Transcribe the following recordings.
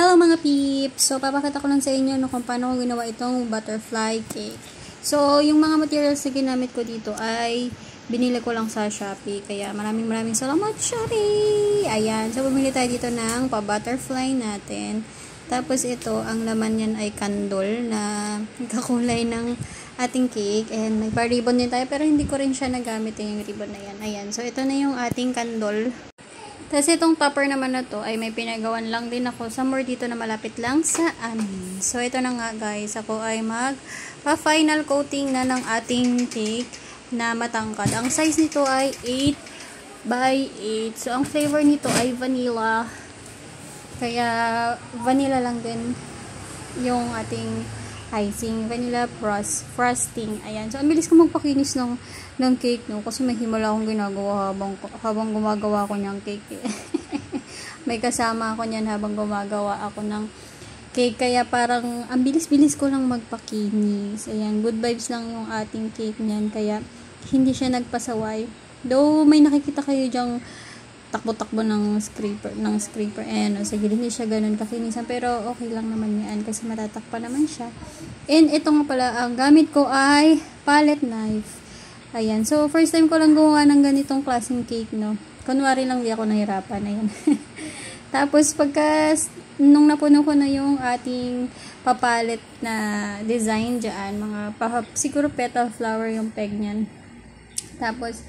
Hello mga peeps! So, papakita ko lang sa inyo kung paano ko ginawa itong butterfly cake. So, yung mga materials na ginamit ko dito ay binili ko lang sa Shopee. Kaya maraming salamat Shopee! Ayan. So, bumili tayo dito ng pa-butterfly natin. Tapos ito, ang laman yan ay candle na kakulay ng ating cake. And may pa-ribbon din tayo pero hindi ko rin siya nagamit yung ribbon na yan. Ayan. So, ito na yung ating candle. Tapos itong topper naman na to ay may pinagawan lang din ako somewhere dito na malapit lang sa amin. So ito na nga guys, ako ay mag-final coating na ng ating cake na matangkad. Ang size nito ay 8 by 8. So ang flavor nito ay vanilla. Kaya vanilla lang din yung ating icing, vanilla frosting. Ayan. So, ang bilis ko magpakinis ng cake, no? Kasi may himala akong ginagawa habang gumagawa ako ng cake. May kasama ako niyan habang gumagawa ako ng cake. Kaya parang, ang bilis-bilis ko lang magpakinis. Ayan. Good vibes lang yung ating cake niyan. Kaya, hindi siya nagpasaway. Though, may nakikita kayo dyang takbo-takbo ng scraper. Ayan, sige, hindi siya ganun kakinisan. Pero, okay lang naman yan kasi matatakpan naman siya. And, ito nga pala, ang gamit ko ay palette knife. Ayan. So, first time ko lang gumawa ng ganitong klaseng cake, no. Kunwari lang di ako nahirapan. Ayan. Tapos, nung napuno ko na yung ating papalit na design dyan, siguro petal flower yung peg niyan. Tapos,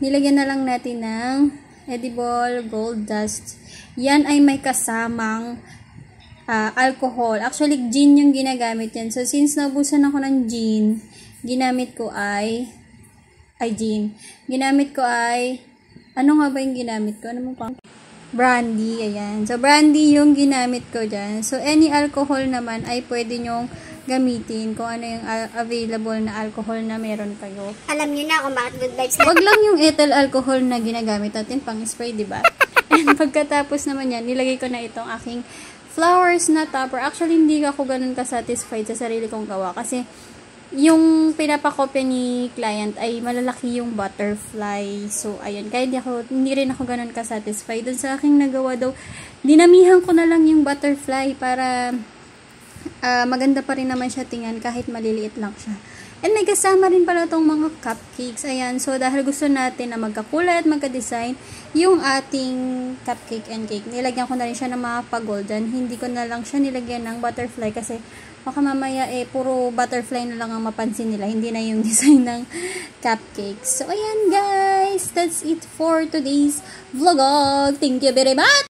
nilagyan na lang natin ng edible gold dust. Yan ay may kasamang alcohol. Actually, gin yung ginagamit yan. So, since naubusan ako ng gin, ginamit ko ay ano nga ba yung ginamit ko? Ano mo pa? Brandy, ayan. So, brandy yung ginamit ko dyan. So, any alcohol naman ay pwede nyong gamitin kung ano yung available na alcohol na meron kayo. Alam nyo na kung bakit good vibes na. Wag lang yung ethyl alcohol na ginagamit natin pang spray, diba? And pagkatapos naman yan, nilagay ko na itong aking flowers na topper. Actually, hindi ako ganun ka-satisfied sa sarili kong gawa kasi yung pinapakopya ni client ay malalaki yung butterfly. So, ayun. Kaya hindi rin ako ganun ka-satisfied. Dun sa aking nagawa daw, dinamihan ko na lang yung butterfly para maganda pa rin naman siya tingnan kahit maliliit lang siya. And may kasama rin pala itong mga cupcakes. Ayan. So, dahil gusto natin na magkakulay at magka-design yung ating cupcake and cake, nilagyan ko na rin siya ng mga pa-golden. Hindi ko na lang siya nilagyan ng butterfly kasi baka mamaya puro butterfly na lang ang mapansin nila. Hindi na yung design ng cupcakes. So, ayan guys. That's it for today's vlog. Thank you very much!